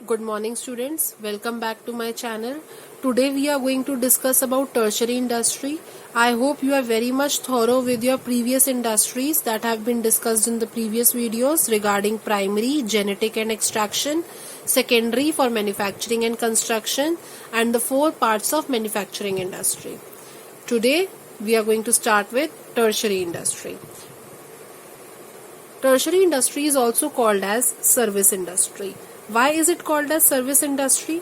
Good morning students, welcome back to my channel. Today we are going to discuss about tertiary industry. I hope you are very much thorough with your previous industries that have been discussed in the previous videos regarding primary, genetic and extraction, secondary for manufacturing and construction, and the 4 parts of manufacturing industry. Today we are going to start with tertiary industry. Tertiary industry is also called as service industry. Why is it called as service industry?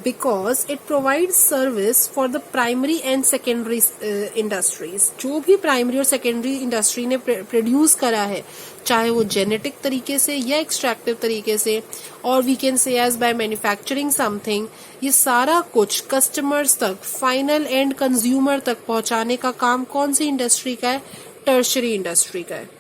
Because it provides service for the primary and secondary industries. जो भी primary और secondary industry ने produce करा है, चाहे वो genetic तरीके से या extractive तरीके से, और we can say as by manufacturing something, ये सारा कुछ customers तक, final end consumer तक पहुंचाने का काम कौन सी industry का है? Tertiary industry का है.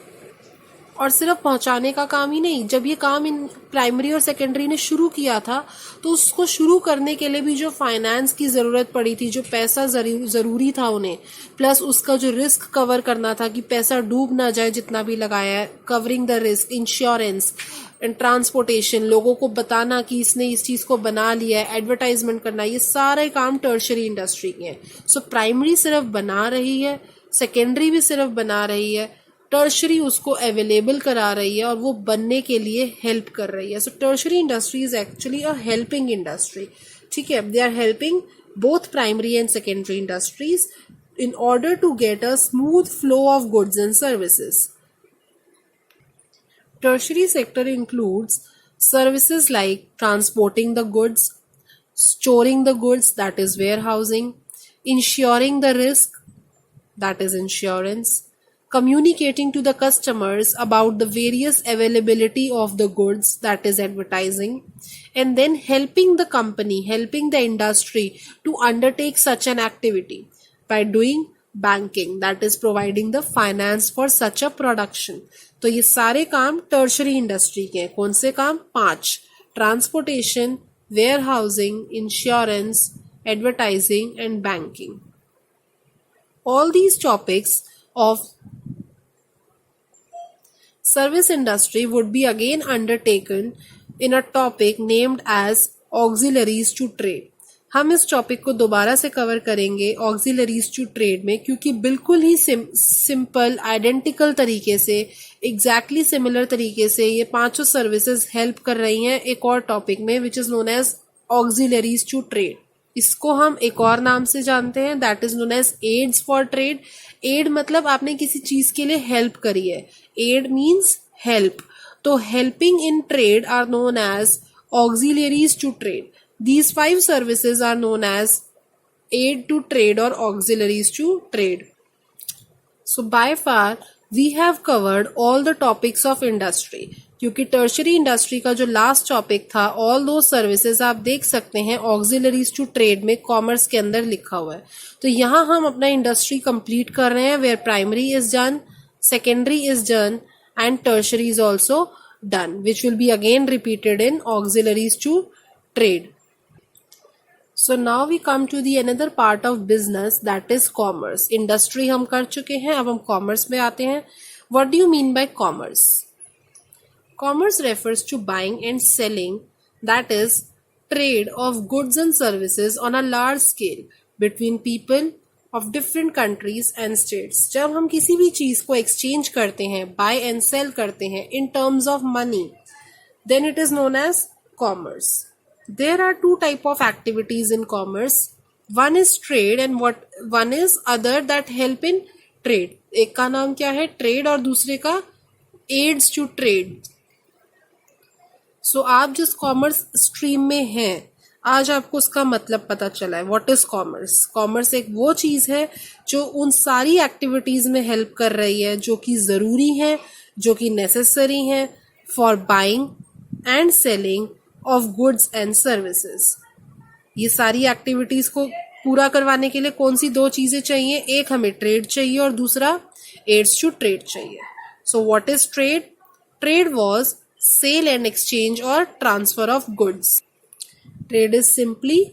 और सिर्फ पहुंचाने का काम ही नहीं, जब ये काम इन प्राइमरी और सेकेंडरी ने शुरू किया था तो उसको शुरू करने के लिए भी जो फाइनेंस की ज़रूरत पड़ी थी, जो पैसा ज़रूरी था उन्हें, प्लस उसका जो रिस्क कवर करना था कि पैसा डूब ना जाए जितना भी लगाया है, covering the risk, insurance and transportation, लोगों को बताना कि इसने इस चीज़ को बना लिया है, एडवर्टाइजमेंट करना, ये सारे काम टर्शरी इंडस्ट्री के हैं. सो प्राइमरी सिर्फ बना रही है, सेकेंडरी भी सिर्फ बना रही है, टर्शरी उसको अवेलेबल करा रही है और वो बनने के लिए हेल्प कर रही है. So tertiary industry is actually a helping industry. ठीक है, they are helping both primary and secondary industries in order to get a smooth flow of goods and services. Tertiary sector includes services like transporting the goods, storing the goods, that is warehousing, insuring the risk, that is insurance, communicating to the customers about the various availability of the goods, that is advertising, and then helping the company, helping the industry to undertake such an activity by doing banking, that is providing the finance for such a production. तो ये सारे काम tertiary industry के हैं. कौन से काम? 5: transportation, warehousing, insurance, advertising and banking. All these topics of service industry would be again undertaken in a topic named as auxiliaries to trade. हम इस टॉपिक को दोबारा से कवर करेंगे ऑक्सिलरीज टू ट्रेड में, क्योंकि बिल्कुल ही सिंपल आइडेंटिकल तरीके से, एग्जैक्टली सिमिलर तरीके से ये 5 सर्विसेज हेल्प कर रही हैं एक और टॉपिक में which is known as auxiliaries to trade. इसको हम एक और नाम से जानते हैं, that is known as aids for trade. Aid मतलब आपने किसी चीज के लिए हेल्प करी है, एड मीन्स हेल्प. तो helping in trade are known as auxiliaries to trade. These 5 services are known as aid to trade or auxiliaries to trade. So by far we have covered all the topics of industry. क्योंकि tertiary industry का जो last topic था, all दो services आप देख सकते हैं auxiliaries to trade में कॉमर्स के अंदर लिखा हुआ है. तो यहाँ हम अपना इंडस्ट्री कंप्लीट कर रहे हैं where primary is done, secondary is done and tertiary is also done, which will be again repeated in auxiliaries to trade. So now we come to the another part of business, that is commerce. Industry हम कर चुके हैं, अब हम commerce में आते हैं. What do you mean by commerce? Commerce refers to buying and selling, that is trade of goods and services on a large scale between people of different countries and states. जब हम किसी भी चीज को exchange करते हैं, buy and sell करते हैं in terms of money, then it is known as commerce. There are 2 type of activities in commerce. One is trade and one is other that help in trade. एक का नाम क्या है? Trade, और दूसरे का aids to trade. So आप जिस कॉमर्स स्ट्रीम में हैं, आज आपको उसका मतलब पता चला है. What is commerce? कॉमर्स एक वो चीज है जो उन सारी एक्टिविटीज में हेल्प कर रही है जो कि जरूरी है, जो कि नेसेसरी है for buying and selling of goods and services. ये सारी एक्टिविटीज को पूरा करवाने के लिए कौन सी 2 चीजें चाहिए? एक हमें ट्रेड चाहिए और दूसरा एड्स टू ट्रेड चाहिए. So what is trade? Trade was sale and exchange और transfer of goods. Trade is simply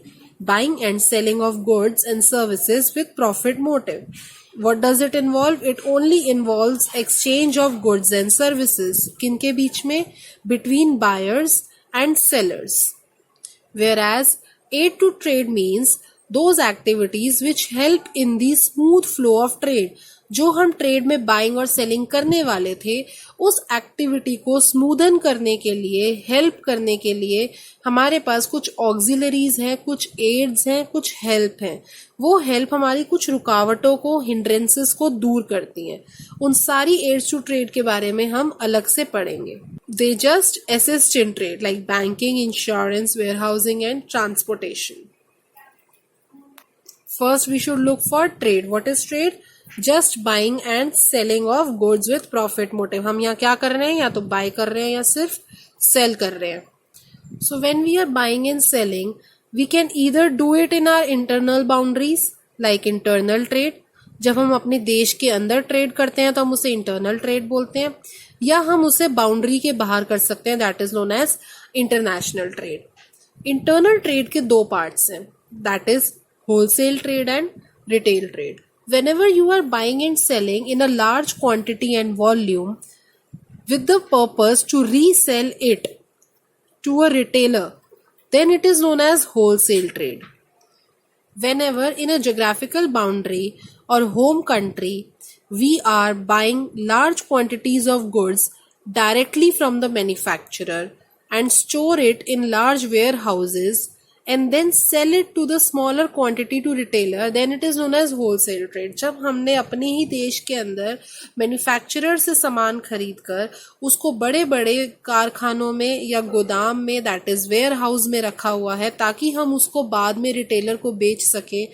buying and selling of goods and services with profit motive. What does it involve? It only involves exchange of goods and services. किनके बीच में? Between buyers and sellers. whereas aid to trade means those activities which help in the smooth flow of trade. जो हम trade में buying और selling करने वाले थे उस एक्टिविटी को स्मूदन करने के लिए, हेल्प करने के लिए हमारे पास कुछ ऑक्सिलरीज हैं, कुछ एड्स हैं, कुछ हेल्प हैं. वो हेल्प हमारी कुछ रुकावटों को, हिंड्रेंसेस को दूर करती हैं. उन सारी एड्स टू ट्रेड के बारे में हम अलग से पढ़ेंगे. They just assist in trade like banking, insurance, warehousing and transportation. First we should look for trade. What is trade? Just buying and selling of goods with profit motive. हम यहाँ क्या कर रहे हैं? या तो buy कर रहे हैं या सिर्फ sell कर रहे हैं. So when we are buying and selling, we can either do it in our internal boundaries like internal trade. जब हम अपने देश के अंदर ट्रेड करते हैं तो हम उसे इंटरनल ट्रेड बोलते हैं, या हम उसे बाउंड्री के बाहर कर सकते हैं, that is known as international trade. Internal trade के दो पार्ट्स हैं, that is wholesale trade and retail trade. Whenever you are buying and selling in a large quantity and volume with the purpose to resell it to a retailer, then it is known as wholesale trade. Whenever in a geographical boundary or home country we are buying large quantities of goods directly from the manufacturer and store it in large warehouses and then sell it to the smaller quantity to retailer, then it is known as wholesale trade. जब हमने अपने ही देश के अंदर manufacturer से सामान खरीद कर उसको बड़े बड़े कारखानों में या गोदाम में, दैट इज वेयर हाउस में रखा हुआ है ताकि हम उसको बाद में रिटेलर को बेच सके,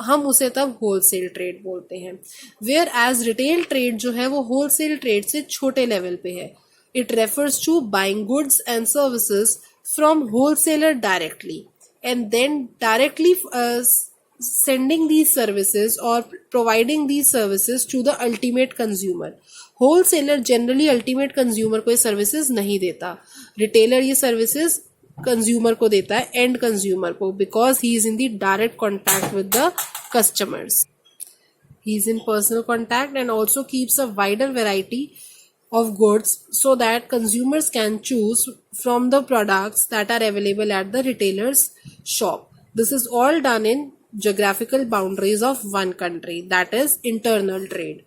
हम उसे तब होलसेल ट्रेड बोलते हैं. वेयर एज रिटेल ट्रेड जो है वो होलसेल ट्रेड से छोटे लेवल पे है. It refers to buying goods and services from wholesaler directly and then directly sending these services or providing these services to the ultimate consumer. Wholesaler generally ultimate consumer को ये services नहीं देता. Retailer ये services consumer को देता है, end consumer को, because he is in the direct contact with the customers. He is in personal contact and also keeps a wider variety of goods so that consumers can choose from the products that are available at the retailer's shop. This is all done in geographical boundaries of one country, that is internal trade.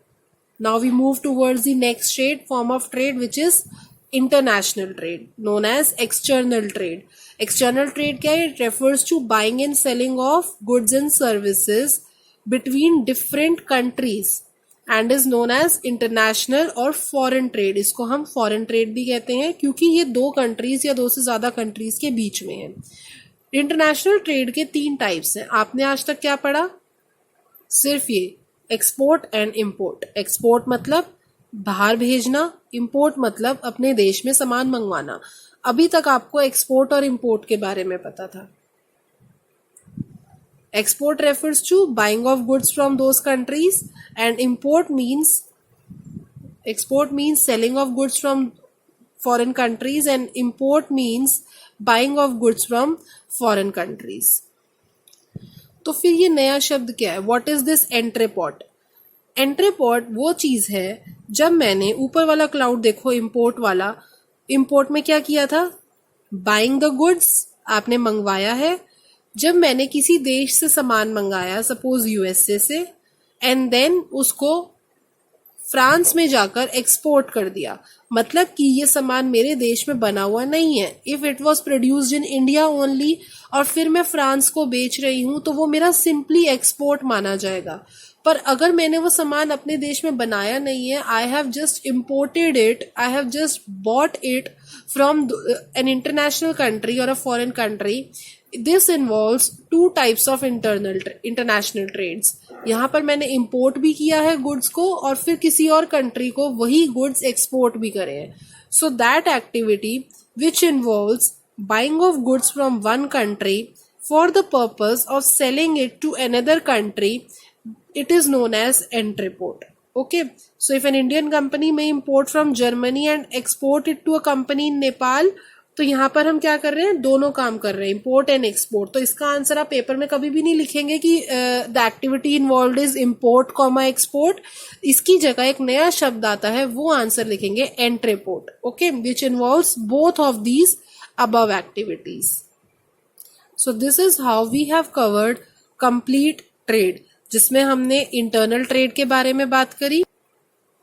Now we move towards the next form of trade, which is international trade, known as external trade. External trade क्या है? It refers to buying and selling of goods and services between different countries and is known as international और foreign trade. इसको हम foreign trade भी कहते हैं क्योंकि ये दो कंट्रीज या दो से ज्यादा कंट्रीज के बीच में है. इंटरनेशनल ट्रेड के 3 टाइप्स हैं. आपने आज तक क्या पढ़ा? सिर्फ ये एक्सपोर्ट एंड इम्पोर्ट. एक्सपोर्ट मतलब बाहर भेजना, इम्पोर्ट मतलब अपने देश में सामान मंगवाना. अभी तक आपको एक्सपोर्ट और इम्पोर्ट के बारे में पता था. Export refers to buying of goods from those countries and import means selling of goods from foreign countries and import means buying of goods from foreign countries. तो फिर ये नया शब्द क्या है? What is this entrepot? Entrepot वो चीज है, जब मैंने ऊपर वाला क्लाउड देखो इम्पोर्ट वाला, इम्पोर्ट में क्या किया था? Buying the goods, आपने मंगवाया है. जब मैंने किसी देश से सामान मंगाया, सपोज यूएसए से, एंड देन उसको फ्रांस में जाकर एक्सपोर्ट कर दिया, मतलब कि ये सामान मेरे देश में बना हुआ नहीं है. If it was produced in India only और फिर मैं फ्रांस को बेच रही हूं तो वो मेरा सिंपली एक्सपोर्ट माना जाएगा. पर अगर मैंने वो सामान अपने देश में बनाया नहीं है, I have just imported it, I have just bought it from an international country और a foreign country, this involves 2 types of international trades. यहाँ पर मैंने इम्पोर्ट भी किया है गुड्स को और फिर किसी और कंट्री को वही गुड्स एक्सपोर्ट भी करे हैं. So that activity which involves buying of goods from one country for the purpose of selling it to another country, it is known as entrepot. Okay, so if an Indian company may import from Germany and export it to a company in Nepal, तो यहाँ पर हम क्या कर रहे हैं? दोनों काम कर रहे हैं, इम्पोर्ट एंड एक्सपोर्ट. तो इसका आंसर आप पेपर में कभी भी नहीं लिखेंगे कि the activity involved is import comma export. इसकी जगह एक नया शब्द आता है, वो आंसर लिखेंगे entrepot. Okay, which involves both of these above activities. So this is how we have covered complete trade, जिसमें हमने internal trade के बारे में बात करी,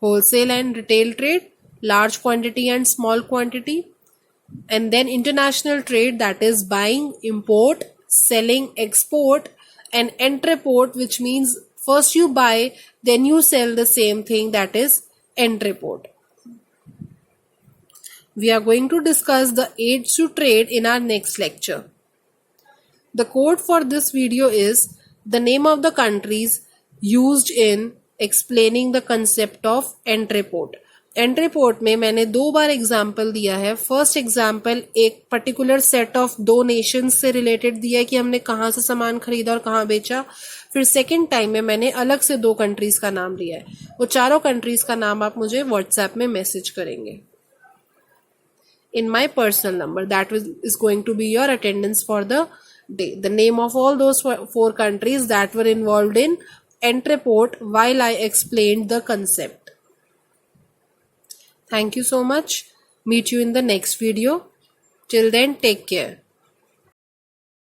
wholesale and retail trade, large quantity and small quantity, and then international trade, that is buying, import, selling, export, and entrepot, which means first you buy, then you sell the same thing, that is entrepot. We are going to discuss the aids to trade in our next lecture. The code for this video is the name of the countries used in explaining the concept of entrepot. एंट्रीपोर्ट में मैंने 2 बार example दिया है. First example एक particular set of 2 Nations से related दिया है कि हमने कहाँ से सामान खरीदा और कहाँ बेचा. फिर सेकेंड टाइम में मैंने अलग से 2 कंट्रीज का नाम लिया है. वो चारों कंट्रीज का नाम आप मुझे व्हाट्सएप में मैसेज करेंगे in my personal number. That is going to be your attendance for the day. The name of all those 4 countries that were involved in entrepot while I explained the concept. Thank you so much. Meet you in the next video. Till then, take care.